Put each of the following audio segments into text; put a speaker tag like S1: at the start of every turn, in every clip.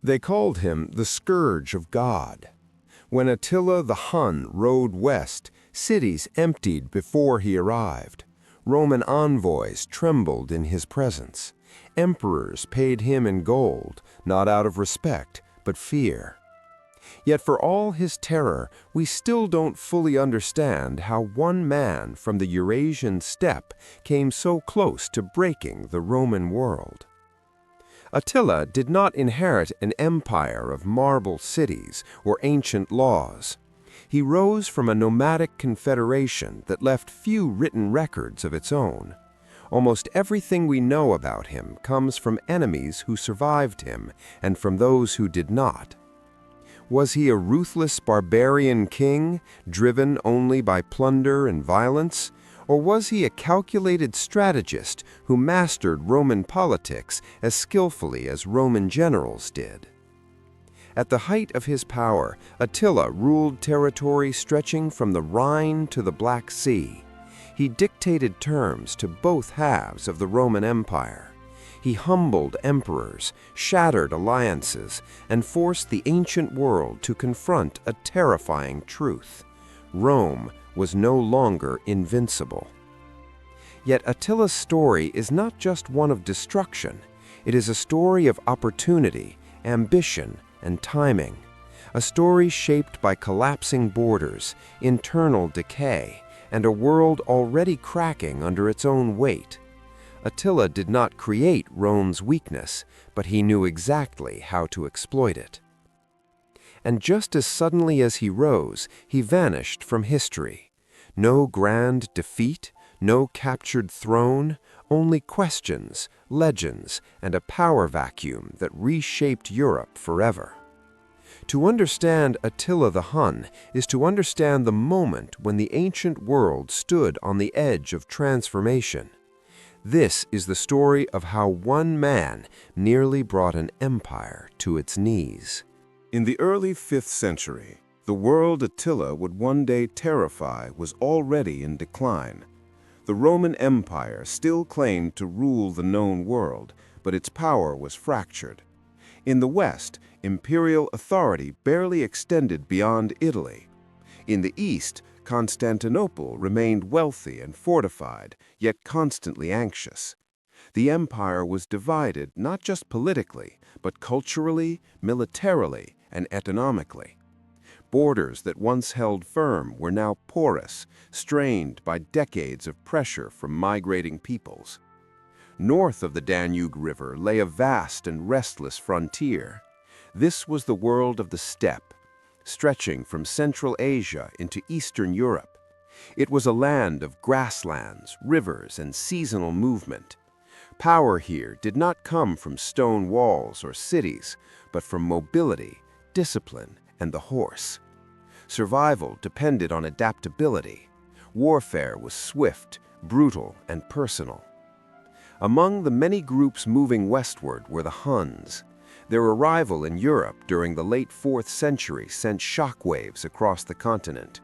S1: They called him the Scourge of God. When Attila the Hun rode west, cities emptied before he arrived. Roman envoys trembled in his presence. Emperors paid him in gold, not out of respect, but fear. Yet for all his terror, we still don't fully understand how one man from the Eurasian steppe came so close to breaking the Roman world. Attila did not inherit an empire of marble cities or ancient laws. He rose from a nomadic confederation that left few written records of its own. Almost everything we know about him comes from enemies who survived him and from those who did not. Was he a ruthless barbarian king, driven only by plunder and violence? Or was he a calculated strategist who mastered Roman politics as skillfully as Roman generals did? At the height of his power, Attila ruled territory stretching from the Rhine to the Black Sea. He dictated terms to both halves of the Roman Empire. He humbled emperors, shattered alliances, and forced the ancient world to confront a terrifying truth: Rome was no longer invincible. Yet Attila's story is not just one of destruction. It is a story of opportunity, ambition, and timing. A story shaped by collapsing borders, internal decay, and a world already cracking under its own weight. Attila did not create Rome's weakness, but he knew exactly how to exploit it. And just as suddenly as he rose, he vanished from history. No grand defeat, no captured throne, only questions, legends, and a power vacuum that reshaped Europe forever. To understand Attila the Hun is to understand the moment when the ancient world stood on the edge of transformation. This is the story of how one man nearly brought an empire to its knees.
S2: In the early 5th century, the world Attila would one day terrify was already in decline. The Roman Empire still claimed to rule the known world, but its power was fractured. In the West, imperial authority barely extended beyond Italy. In the East, Constantinople remained wealthy and fortified, yet constantly anxious. The empire was divided not just politically, but culturally, militarily, and economically. Borders that once held firm were now porous, strained by decades of pressure from migrating peoples. North of the Danube River lay a vast and restless frontier. This was the world of the steppe, stretching from Central Asia into Eastern Europe. It was a land of grasslands, rivers, and seasonal movement. Power here did not come from stone walls or cities, but from mobility, discipline, and the horse. Survival depended on adaptability. Warfare was swift, brutal, and personal. Among the many groups moving westward were the Huns. Their arrival in Europe during the late 4th century sent shockwaves across the continent.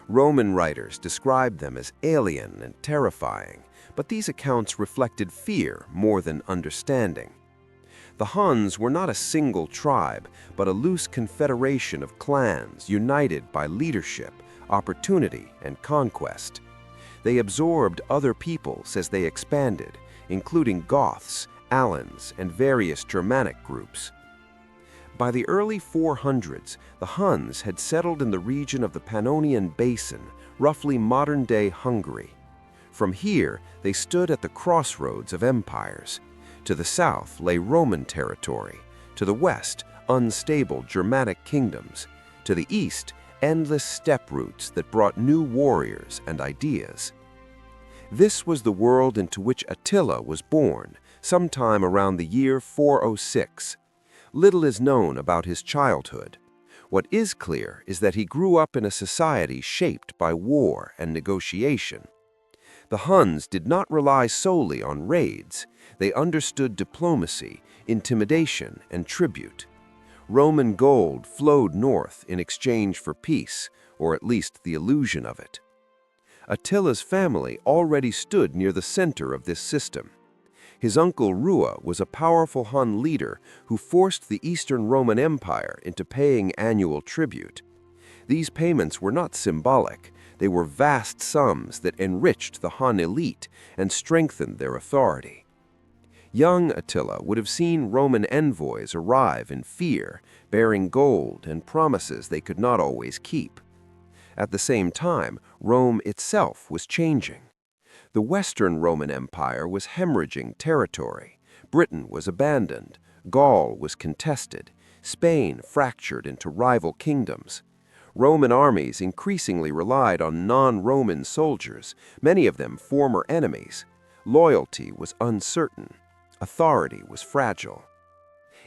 S2: Roman writers described them as alien and terrifying, but these accounts reflected fear more than understanding. The Huns were not a single tribe, but a loose confederation of clans united by leadership, opportunity, and conquest. They absorbed other peoples as they expanded, including Goths, Alans, and various Germanic groups. By the early 400s, the Huns had settled in the region of the Pannonian Basin, roughly modern-day Hungary. From here, they stood at the crossroads of empires. To the south lay Roman territory, to the west, unstable Germanic kingdoms, to the east, endless steppe routes that brought new warriors and ideas. This was the world into which Attila was born, sometime around the year 406. Little is known about his childhood. What is clear is that he grew up in a society shaped by war and negotiation. The Huns did not rely solely on raids. They understood diplomacy, intimidation, and tribute. Roman gold flowed north in exchange for peace, or at least the illusion of it. Attila's family already stood near the center of this system. His uncle Rua was a powerful Hun leader who forced the Eastern Roman Empire into paying annual tribute. These payments were not symbolic. They were vast sums that enriched the Hun elite and strengthened their authority. Young Attila would have seen Roman envoys arrive in fear, bearing gold and promises they could not always keep. At the same time, Rome itself was changing. The Western Roman Empire was hemorrhaging territory. Britain was abandoned. Gaul was contested. Spain fractured into rival kingdoms. Roman armies increasingly relied on non-Roman soldiers, many of them former enemies. Loyalty was uncertain. Authority was fragile.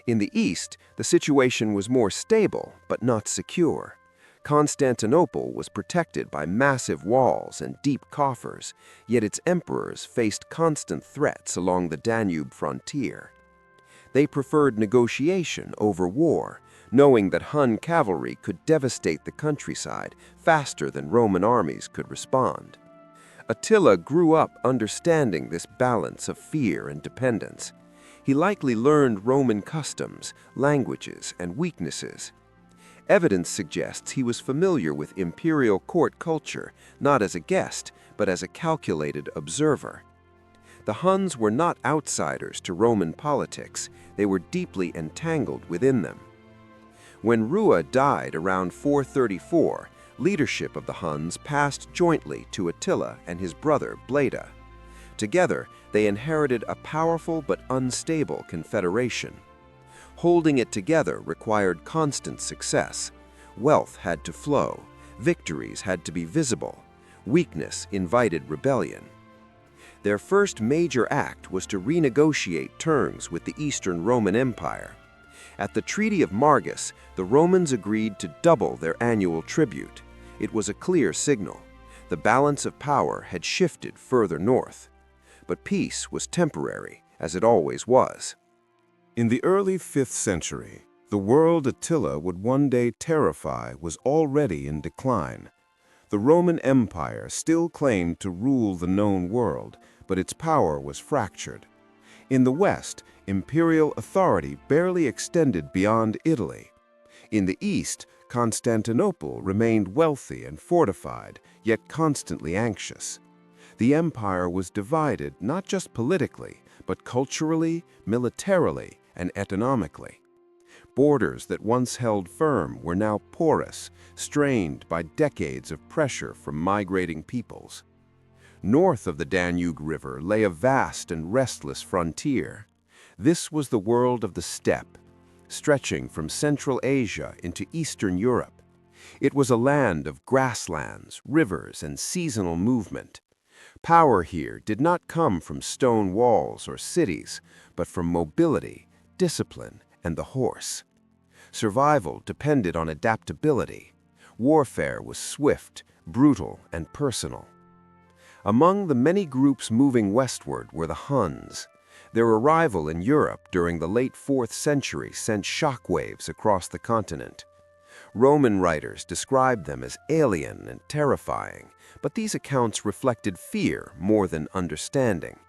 S2: In the East, the situation was more stable, but not secure. Constantinople was protected by massive walls and deep coffers, yet its emperors faced constant threats along the Danube frontier. They preferred negotiation over war, knowing that Hun cavalry could devastate the countryside faster than Roman armies could respond. Attila grew up understanding this balance of fear and dependence. He likely learned Roman customs, languages, and weaknesses. Evidence suggests he was familiar with imperial court culture, not as a guest, but as a calculated observer. The Huns were not outsiders to Roman politics. They were deeply entangled within them. When Rua died around 434, leadership of the Huns passed jointly to Attila and his brother Bleda. Together, they inherited a powerful but unstable confederation. Holding it together required constant success. Wealth had to flow. Victories had to be visible. Weakness invited rebellion. Their first major act was to renegotiate terms with the Eastern Roman Empire. At the Treaty of Margus, the Romans agreed to double their annual tribute. It was a clear signal. The balance of power had shifted further north. But peace was temporary, as it always was.
S1: In the early 5th century, the world Attila would one day terrify was already in decline. The Roman Empire still claimed to rule the known world, but its power was fractured. In the West, imperial authority barely extended beyond Italy. In the East, Constantinople remained wealthy and fortified, yet constantly anxious. The empire was divided not just politically, but culturally, militarily, and economically. Borders that once held firm were now porous, strained by decades of pressure from migrating peoples. North of the Danube River lay a vast and restless frontier. This was the world of the steppe, stretching from Central Asia into Eastern Europe. It was a land of grasslands, rivers, and seasonal movement. Power here did not come from stone walls or cities, but from mobility, discipline, and the horse. Survival depended on adaptability. Warfare was swift, brutal, and personal. Among the many groups moving westward were the Huns. Their arrival in Europe during the late 4th century sent shockwaves across the continent. Roman writers described them as alien and terrifying, but these accounts reflected fear more than understanding.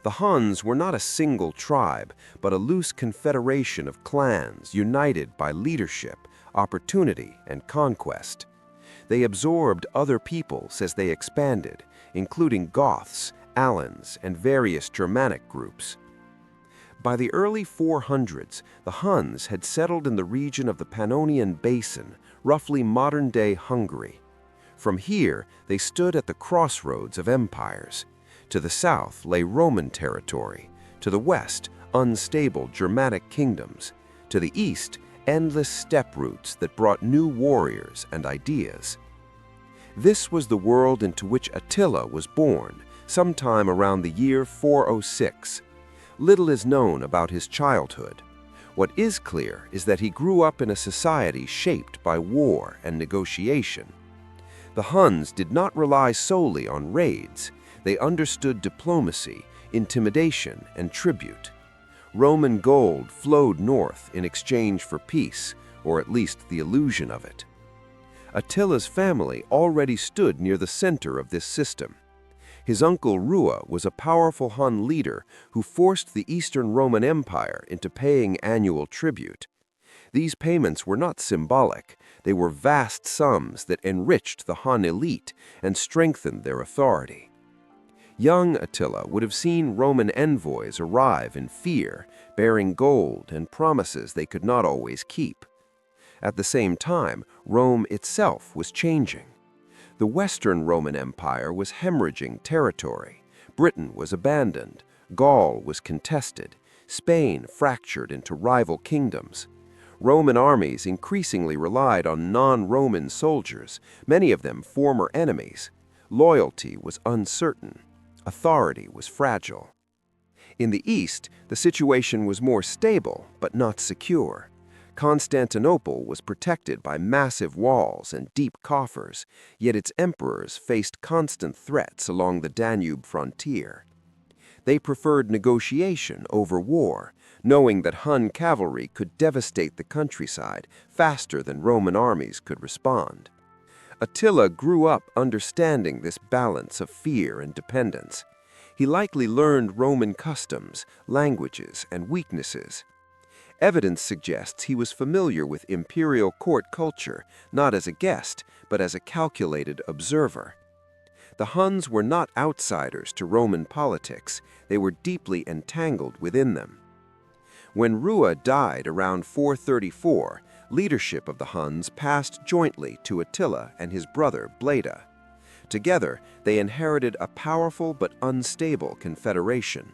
S1: The Huns were not a single tribe, but a loose confederation of clans united by leadership, opportunity, and conquest. They absorbed other peoples as they expanded, including Goths, Alans, and various Germanic groups. By the early 400s, the Huns had settled in the region of the Pannonian Basin, roughly modern-day Hungary. From here, they stood at the crossroads of empires. To the south lay Roman territory, to the west, unstable Germanic kingdoms, to the east, endless steppe routes that brought new warriors and ideas. This was the world into which Attila was born, sometime around the year 406. Little is known about his childhood. What is clear is that he grew up in a society shaped by war and negotiation. The Huns did not rely solely on raids. They understood diplomacy, intimidation, and tribute. Roman gold flowed north in exchange for peace, or at least the illusion of it. Attila's family already stood near the center of this system. His uncle Rua was a powerful Hun leader who forced the Eastern Roman Empire into paying annual tribute. These payments were not symbolic, they were vast sums that enriched the Hun elite and strengthened their authority. Young Attila would have seen Roman envoys arrive in fear, bearing gold and promises they could not always keep. At the same time, Rome itself was changing. The Western Roman Empire was hemorrhaging territory. Britain was abandoned. Gaul was contested. Spain fractured into rival kingdoms. Roman armies increasingly relied on non-Roman soldiers, many of them former enemies. Loyalty was uncertain. Authority was fragile. In the East, the situation was more stable, but not secure. Constantinople was protected by massive walls and deep coffers, yet its emperors faced constant threats along the Danube frontier. They preferred negotiation over war, knowing that Hun cavalry could devastate the countryside faster than Roman armies could respond. Attila grew up understanding this balance of fear and dependence. He likely learned Roman customs, languages, and weaknesses. Evidence suggests he was familiar with imperial court culture, not as a guest, but as a calculated observer. The Huns were not outsiders to Roman politics, they were deeply entangled within them. When Rua died around 434, leadership of the Huns passed jointly to Attila and his brother Bleda. Together, they inherited a powerful but unstable confederation.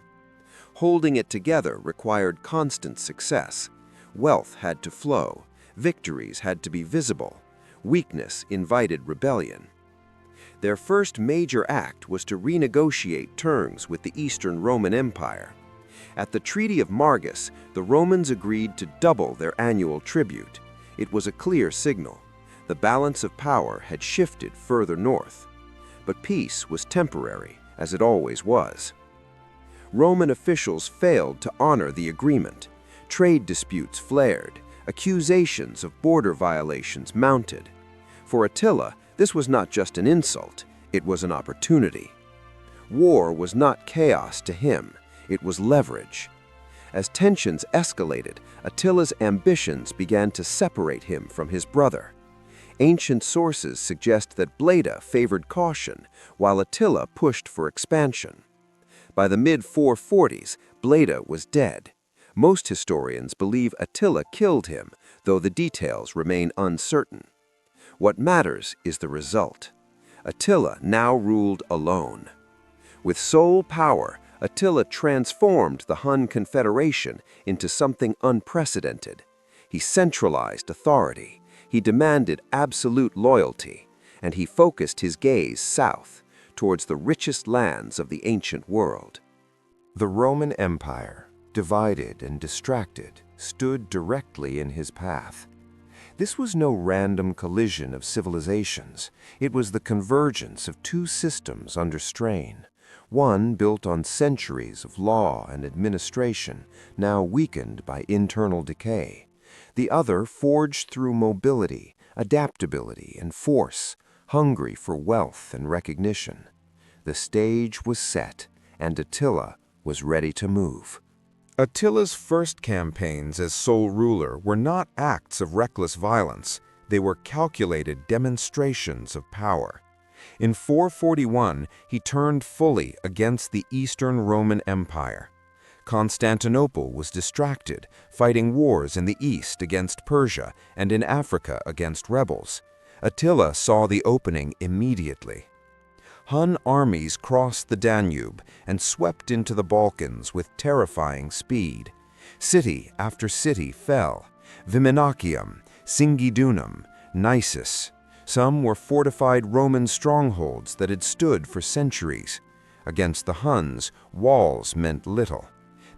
S1: Holding it together required constant success. Wealth had to flow, victories had to be visible, weakness invited rebellion. Their first major act was to renegotiate terms with the Eastern Roman Empire. At the Treaty of Margus, the Romans agreed to double their annual tribute. It was a clear signal. The balance of power had shifted further north. But peace was temporary, as it always was. Roman officials failed to honor the agreement. Trade disputes flared. Accusations of border violations mounted. For Attila, this was not just an insult, it was an opportunity. War was not chaos to him, it was leverage. As tensions escalated, Attila's ambitions began to separate him from his brother. Ancient sources suggest that Bleda favored caution, while Attila pushed for expansion. By the mid-440s, Bleda was dead. Most historians believe Attila killed him, though the details remain uncertain. What matters is the result. Attila now ruled alone. With sole power, Attila transformed the Hun Confederation into something unprecedented. He centralized authority, he demanded absolute loyalty, and he focused his gaze south, towards the richest lands of the ancient world.
S2: The Roman Empire, divided and distracted, stood directly in his path. This was no random collision of civilizations. It was the convergence of two systems under strain. One built on centuries of law and administration, now weakened by internal decay. The other forged through mobility, adaptability, and force, hungry for wealth and recognition. The stage was set, and Attila was ready to move.
S3: Attila's first campaigns as sole ruler were not acts of reckless violence, they were calculated demonstrations of power. In 441, he turned fully against the Eastern Roman Empire. Constantinople was distracted, fighting wars in the east against Persia and in Africa against rebels. Attila saw the opening immediately. Hun armies crossed the Danube and swept into the Balkans with terrifying speed. City after city fell. Viminacium, Singidunum, Nisus. Some were fortified Roman strongholds that had stood for centuries. Against the Huns, walls meant little.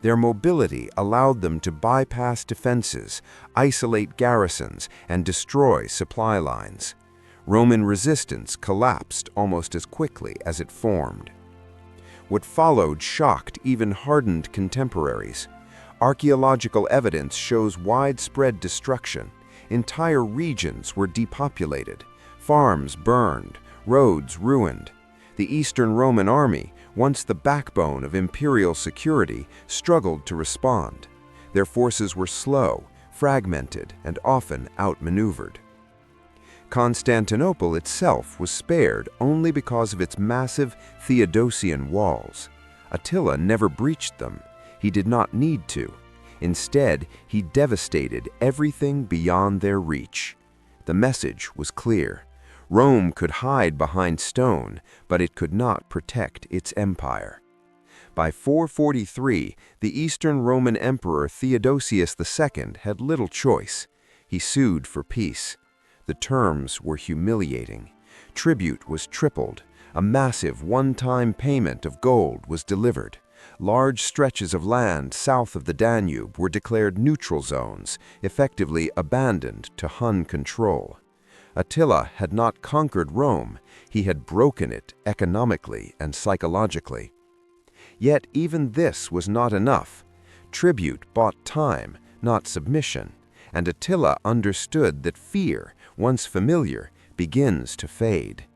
S3: Their mobility allowed them to bypass defenses, isolate garrisons, and destroy supply lines. Roman resistance collapsed almost as quickly as it formed. What followed shocked even hardened contemporaries. Archaeological evidence shows widespread destruction. Entire regions were depopulated, farms burned, roads ruined. The Eastern Roman army, once the backbone of imperial security, struggled to respond. Their forces were slow, fragmented, and often outmaneuvered. Constantinople itself was spared only because of its massive Theodosian walls. Attila never breached them. He did not need to. Instead, he devastated everything beyond their reach. The message was clear. Rome could hide behind stone, but it could not protect its empire. By 443, the Eastern Roman Emperor Theodosius II had little choice. He sued for peace. The terms were humiliating. Tribute was tripled. A massive one-time payment of gold was delivered. Large stretches of land south of the Danube were declared neutral zones, effectively abandoned to Hun control. Attila had not conquered Rome. He had broken it economically and psychologically. Yet even this was not enough. Tribute bought time, not submission, and Attila understood that fear, once familiar, begins to fade.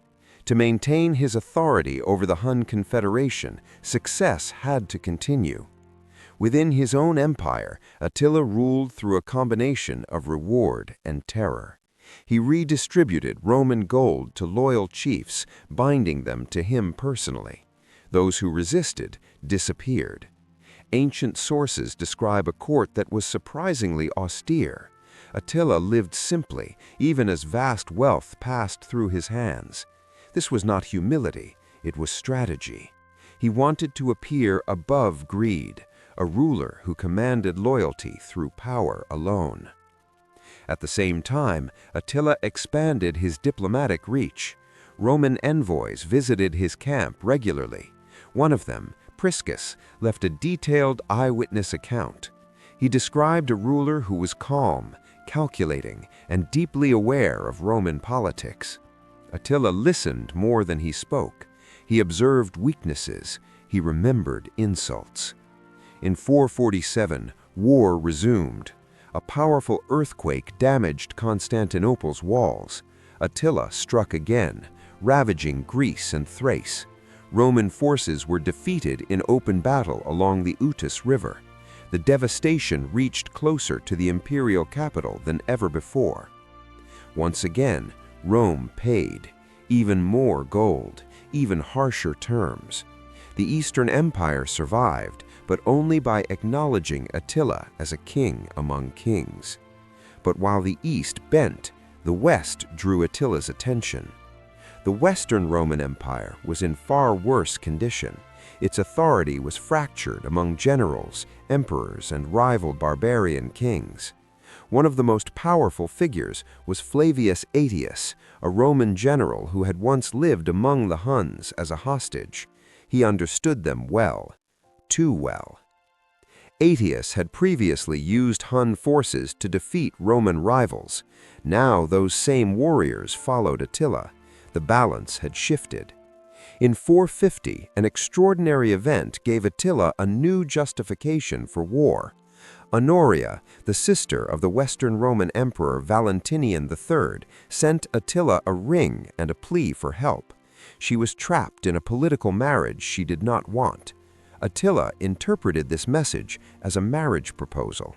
S3: To maintain his authority over the Hun Confederation, success had to continue. Within his own empire, Attila ruled through a combination of reward and terror. He redistributed Roman gold to loyal chiefs, binding them to him personally. Those who resisted disappeared. Ancient sources describe a court that was surprisingly austere. Attila lived simply, even as vast wealth passed through his hands. This was not humility, it was strategy. He wanted to appear above greed, a ruler who commanded loyalty through power alone. At the same time, Attila expanded his diplomatic reach. Roman envoys visited his camp regularly. One of them, Priscus, left a detailed eyewitness account. He described a ruler who was calm, calculating, and deeply aware of Roman politics. Attila listened more than he spoke. He observed weaknesses. He remembered insults. In 447, war resumed. A powerful earthquake damaged Constantinople's walls. Attila struck again, ravaging Greece and Thrace. Roman forces were defeated in open battle along the Utus River. The devastation reached closer to the imperial capital than ever before. Once again, Rome paid. Even more gold, even harsher terms. The Eastern Empire survived, but only by acknowledging Attila as a king among kings. But while the East bent, the West drew Attila's attention. The Western Roman Empire was in far worse condition. Its authority was fractured among generals, emperors, and rival barbarian kings. One of the most powerful figures was Flavius Aetius, a Roman general who had once lived among the Huns as a hostage. He understood them well, too well. Aetius had previously used Hun forces to defeat Roman rivals. Now those same warriors followed Attila. The balance had shifted. In 450, an extraordinary event gave Attila a new justification for war. Honoria, the sister of the Western Roman Emperor Valentinian III, sent Attila a ring and a plea for help. She was trapped in a political marriage she did not want. Attila interpreted this message as a marriage proposal.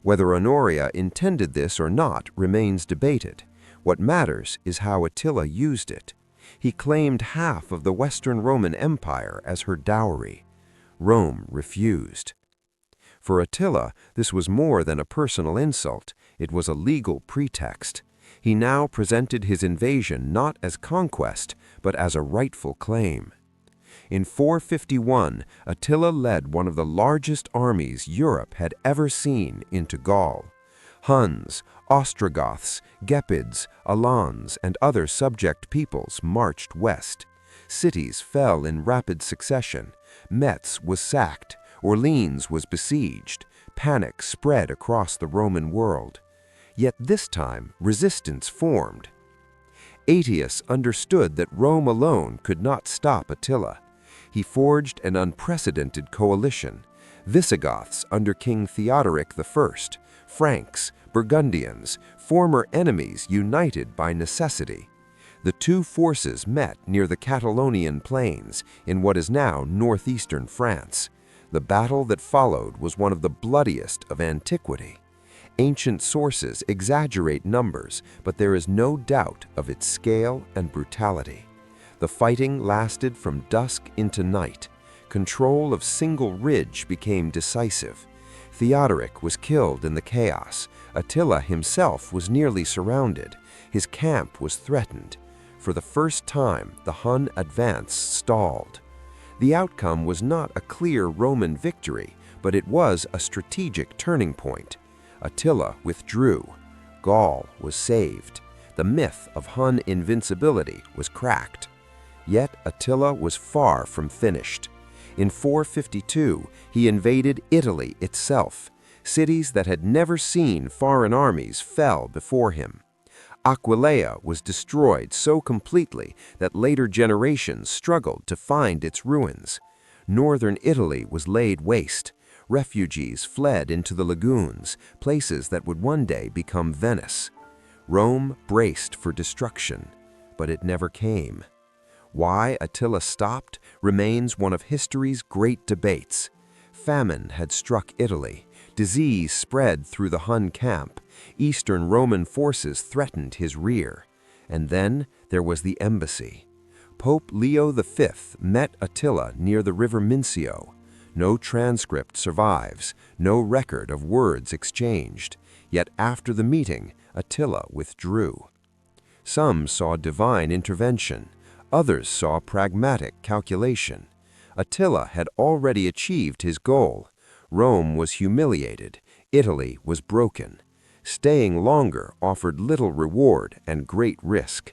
S3: Whether Honoria intended this or not remains debated. What matters is how Attila used it. He claimed half of the Western Roman Empire as her dowry. Rome refused. For Attila, this was more than a personal insult. It was a legal pretext. He now presented his invasion not as conquest, but as a rightful claim. In 451, Attila led one of the largest armies Europe had ever seen into Gaul. Huns, Ostrogoths, Gepids, Alans, and other subject peoples marched west. Cities fell in rapid succession. Metz was sacked. Orleans was besieged. Panic spread across the Roman world. Yet this time, resistance formed. Aetius understood that Rome alone could not stop Attila. He forged an unprecedented coalition. Visigoths under King Theodoric I, Franks, Burgundians, former enemies united by necessity. The two forces met near the Catalaunian Plains in what is now northeastern France. The battle that followed was one of the bloodiest of antiquity. Ancient sources exaggerate numbers, but there is no doubt of its scale and brutality. The fighting lasted from dusk into night. Control of single ridge became decisive. Theodoric was killed in the chaos. Attila himself was nearly surrounded. His camp was threatened. For the first time, the Hun advance stalled. The outcome was not a clear Roman victory, but it was a strategic turning point. Attila withdrew. Gaul was saved. The myth of Hun invincibility was cracked. Yet Attila was far from finished. In 452, he invaded Italy itself. Cities that had never seen foreign armies fell before him. Aquileia was destroyed so completely that later generations struggled to find its ruins. Northern Italy was laid waste. Refugees fled into the lagoons, places that would one day become Venice. Rome braced for destruction, but it never came. Why Attila stopped remains one of history's great debates. Famine had struck Italy. Disease spread through the Hun camp. Eastern Roman forces threatened his rear. And then there was the embassy. Pope Leo V met Attila near the river Mincio. No transcript survives, no record of words exchanged. Yet after the meeting, Attila withdrew. Some saw divine intervention. Others saw pragmatic calculation. Attila had already achieved his goal. Rome was humiliated. Italy was broken. Staying longer offered little reward and great risk.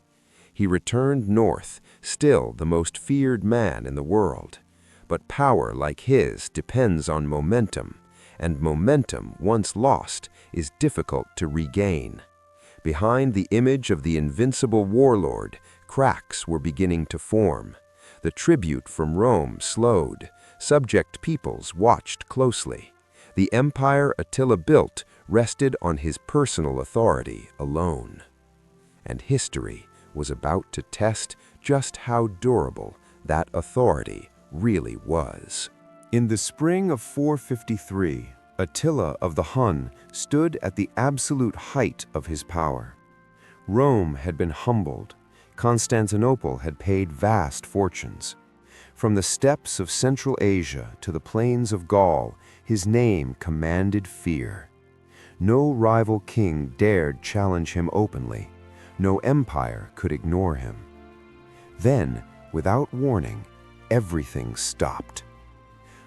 S3: He returned north, still the most feared man in the world. But power like his depends on momentum, and momentum, once lost, is difficult to regain. Behind the image of the invincible warlord, cracks were beginning to form. The tribute from Rome slowed. Subject peoples watched closely. The empire Attila built rested on his personal authority alone. And history was about to test just how durable that authority really was.
S2: In the spring of 453, Attila of the Hun stood at the absolute height of his power. Rome had been humbled. Constantinople had paid vast fortunes. From the steppes of Central Asia to the plains of Gaul, his name commanded fear. No rival king dared challenge him openly. No empire could ignore him. Then, without warning, everything stopped.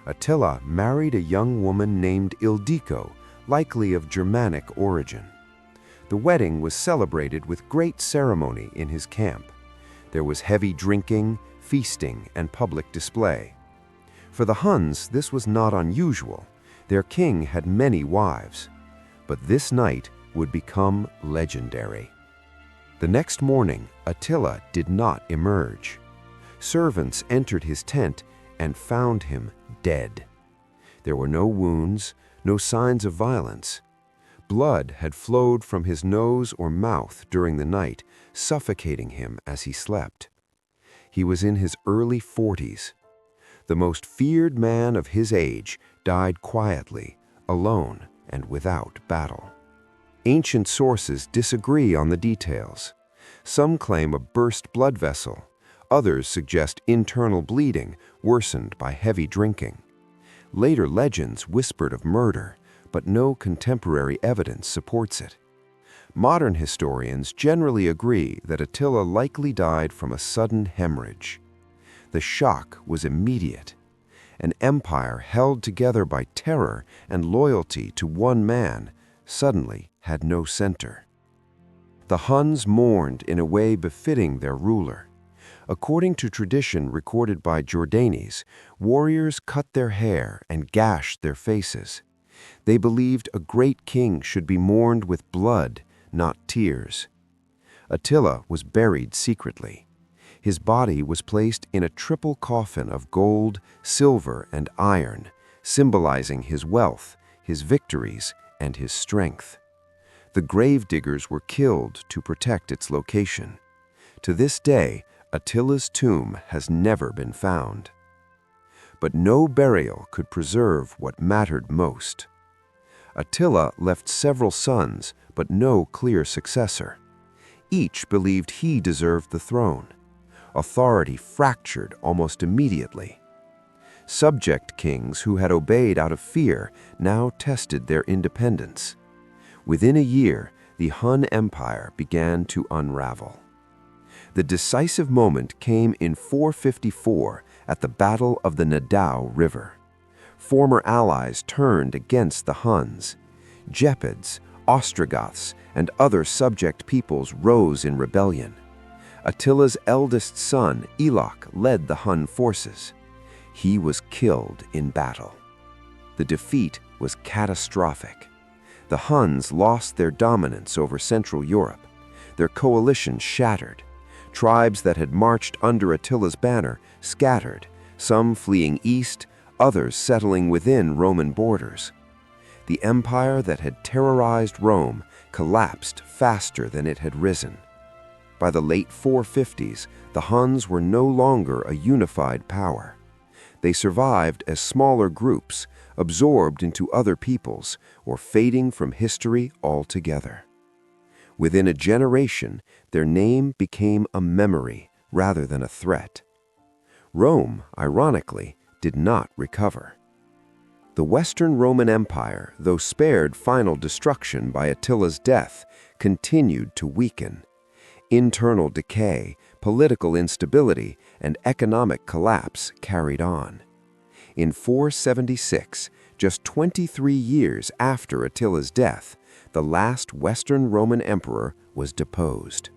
S2: Attila married a young woman named Ildiko, likely of Germanic origin. The wedding was celebrated with great ceremony in his camp. There was heavy drinking, feasting, and public display. For the Huns, this was not unusual. Their king had many wives. But this night would become legendary. The next morning, Attila did not emerge. Servants entered his tent and found him dead. There were no wounds, no signs of violence. Blood had flowed from his nose or mouth during the night, suffocating him as he slept. He was in his early 40s. The most feared man of his age died quietly, alone, and without battle. Ancient sources disagree on the details. Some claim a burst blood vessel. Others suggest internal bleeding worsened by heavy drinking. Later legends whispered of murder, but no contemporary evidence supports it. Modern historians generally agree that Attila likely died from a sudden hemorrhage. The shock was immediate. An empire held together by terror and loyalty to one man suddenly had no center. The Huns mourned in a way befitting their ruler. According to tradition recorded by Jordanes, warriors cut their hair and gashed their faces. They believed a great king should be mourned with blood, not tears. Attila was buried secretly. His body was placed in a triple coffin of gold, silver, and iron, symbolizing his wealth, his victories, and his strength. The gravediggers were killed to protect its location.
S1: To this day, Attila's tomb has never been found. But no burial could preserve what mattered most. Attila left several sons, but no clear successor. Each believed he deserved the throne. Authority fractured almost immediately. Subject kings who had obeyed out of fear now tested their independence. Within a year, the Hun Empire began to unravel. The decisive moment came in 454 at the Battle of the Nadao River. Former allies turned against the Huns. Gepids, Ostrogoths, and other subject peoples rose in rebellion. Attila's eldest son, Eloch, led the Hun forces. He was killed in battle. The defeat was catastrophic. The Huns lost their dominance over Central Europe. Their coalition shattered. Tribes that had marched under Attila's banner scattered, some fleeing east, others settling within Roman borders. The empire that had terrorized Rome collapsed faster than it had risen. By the late 450s, the Huns were no longer a unified power. They survived as smaller groups, absorbed into other peoples, or fading from history altogether. Within a generation, their name became a memory rather than a threat. Rome, ironically, did not recover. The Western Roman Empire, though spared final destruction by Attila's death, continued to weaken. Internal decay, political instability, and economic collapse carried on. In 476, just 23 years after Attila's death, the last Western Roman emperor was deposed.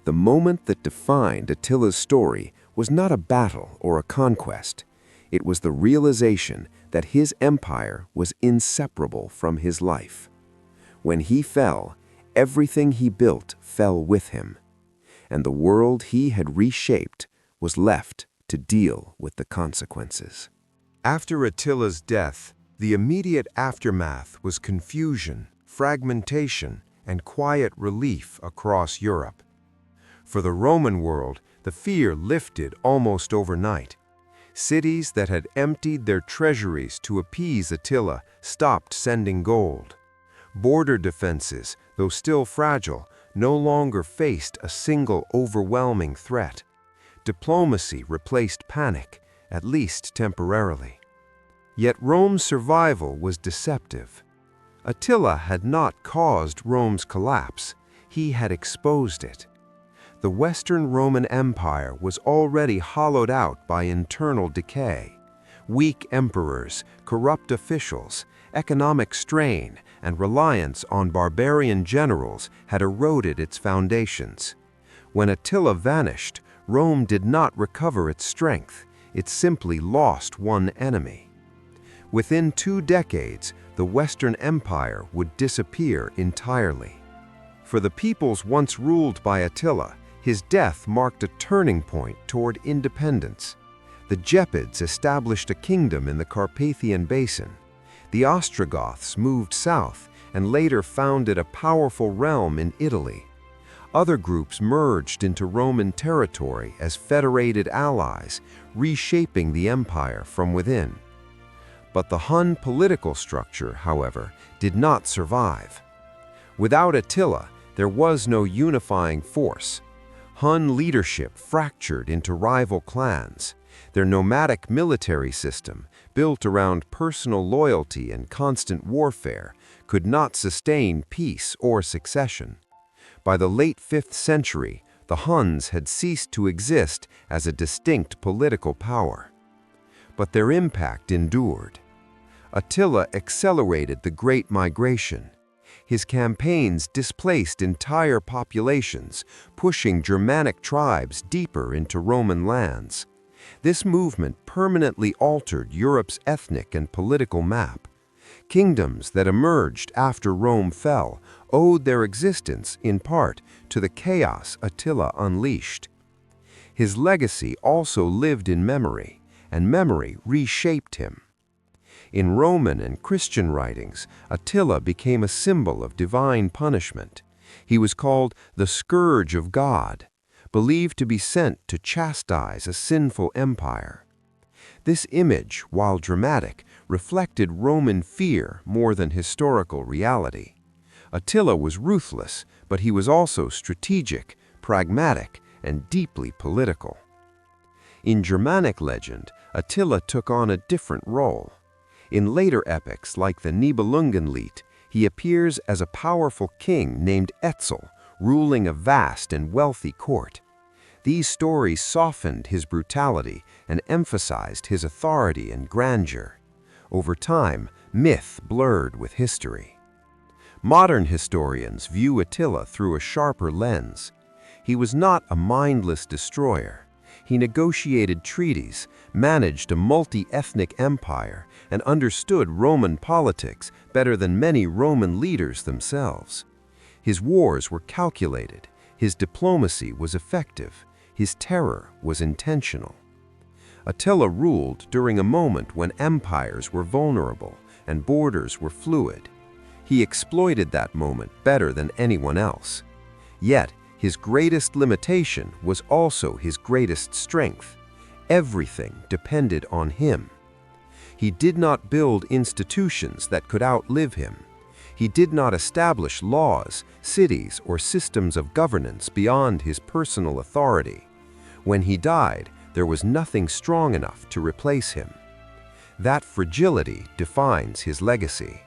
S1: The moment that defined Attila's story was not a battle or a conquest. It was the realization that his empire was inseparable from his life. When he fell, everything he built fell with him, and the world he had reshaped was left to deal with the consequences.
S3: After Attila's death, the immediate aftermath was confusion, fragmentation, and quiet relief across Europe. For the Roman world, the fear lifted almost overnight. Cities that had emptied their treasuries to appease Attila stopped sending gold. Border defenses, though still fragile, no longer faced a single overwhelming threat. Diplomacy replaced panic, at least temporarily. Yet Rome's survival was deceptive. Attila had not caused Rome's collapse, he had exposed it. The Western Roman Empire was already hollowed out by internal decay. Weak emperors, corrupt officials, economic strain, and reliance on barbarian generals had eroded its foundations. When Attila vanished, Rome did not recover its strength, it simply lost one enemy. Within 2 decades, the Western Empire would disappear entirely. For the peoples once ruled by Attila, his death marked a turning point toward independence. The Gepids established a kingdom in the Carpathian Basin. The Ostrogoths moved south and later founded a powerful realm in Italy. Other groups merged into Roman territory as federated allies, reshaping the empire from within. But the Hun political structure, however, did not survive. Without Attila, there was no unifying force. Hun leadership fractured into rival clans. Their nomadic military system, built around personal loyalty and constant warfare, could not sustain peace or succession. By the late 5th century, the Huns had ceased to exist as a distinct political power. But their impact endured. Attila accelerated the Great Migration. His campaigns displaced entire populations, pushing Germanic tribes deeper into Roman lands. This movement permanently altered Europe's ethnic and political map. Kingdoms that emerged after Rome fell owed their existence, in part, to the chaos Attila unleashed. His legacy also lived in memory, and memory reshaped him. In Roman and Christian writings, Attila became a symbol of divine punishment.
S1: He was called the Scourge of God, believed to be sent to chastise a sinful empire. This image, while dramatic, reflected Roman fear more than historical reality. Attila was ruthless, but he was also strategic, pragmatic, and deeply political. In Germanic legend, Attila took on a different role. In later epics like the Nibelungenlied, he appears as a powerful king named Etzel, ruling a vast and wealthy court. These stories softened his brutality and emphasized his authority and grandeur. Over time, myth blurred with history. Modern historians view Attila through a sharper lens. He was not a mindless destroyer. He negotiated treaties, managed a multi-ethnic empire, and understood Roman politics better than many Roman leaders themselves. His wars were calculated, his diplomacy was effective, his terror was intentional. Attila ruled during a moment when empires were vulnerable and borders were fluid. He exploited that moment better than anyone else. Yet, his greatest limitation was also his greatest strength. Everything depended on him. He did not build institutions that could outlive him. He did not establish laws, cities, or systems of governance beyond his personal authority. When he died, there was nothing strong enough to replace him. That fragility defines his legacy.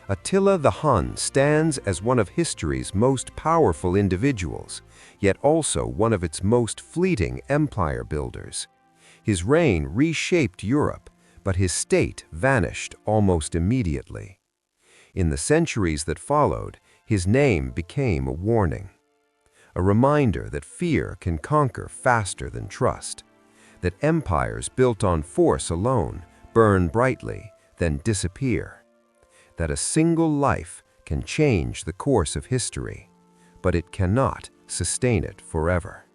S1: Attila the Hun stands as one of history's most powerful individuals, yet also one of its most fleeting empire builders. His reign reshaped Europe, but his state vanished almost immediately. In the centuries that followed, his name became a warning. A reminder that fear can conquer faster than trust, that empires built on force alone burn brightly, then disappear, that a single life can change the course of history, but it cannot sustain it forever.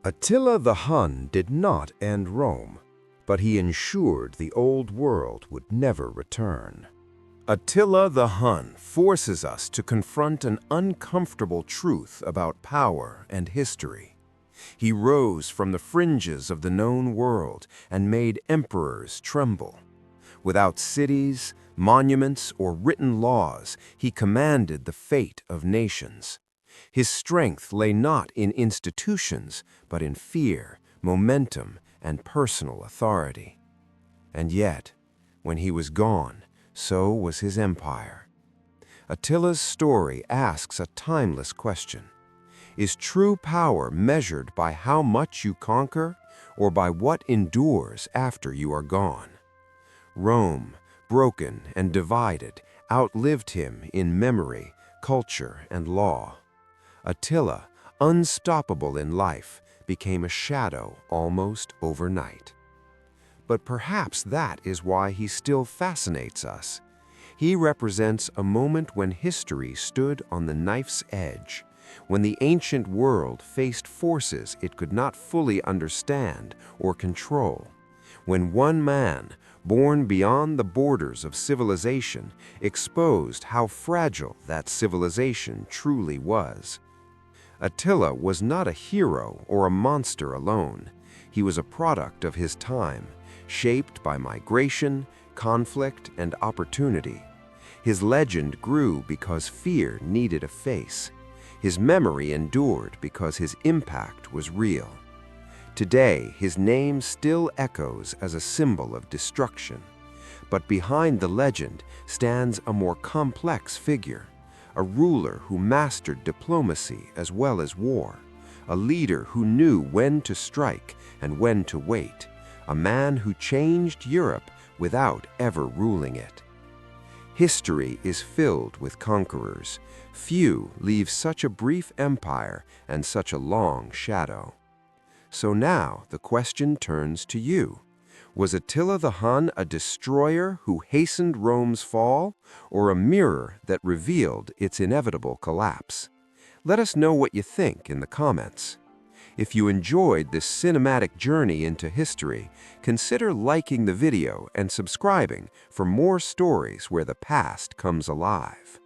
S2: Attila the Hun did not end Rome, but he ensured the old world would never return. Attila the Hun forces us to confront an uncomfortable truth about power and history. He rose from the fringes of the known world and made emperors tremble. Without cities, monuments, or written laws, he commanded the fate of nations. His strength lay not in institutions, but in fear, momentum, and personal authority. And yet, when he was gone, so was his empire. Attila's story asks a timeless question. Is true power measured by how much you conquer, or by what endures after you are gone? Rome, broken and divided, outlived him in memory, culture, and law. Attila, unstoppable in life, became a shadow almost overnight. But perhaps that is why he still fascinates us. He represents a moment when history stood on the knife's edge, when the ancient world faced forces it could not fully understand or control, when one man, born beyond the borders of civilization, exposed how fragile that civilization truly was. Attila was not a hero or a monster alone. He was a product of his time, shaped by migration, conflict, and opportunity. His legend grew because fear needed a face. His memory endured because his impact was real. Today, his name still echoes as a symbol of destruction. But behind the legend stands a more complex figure, a ruler who mastered diplomacy as well as war, a leader who knew when to strike and when to wait, a man who changed Europe without ever ruling it. History is filled with conquerors. Few leave such a brief empire and such a long shadow. So now the question turns to you. Was Attila the Hun a destroyer who hastened Rome's fall, or a mirror that revealed its inevitable collapse? Let us know what you think in the comments. If you enjoyed this cinematic journey into history, consider liking the video and subscribing for more stories where the past comes alive.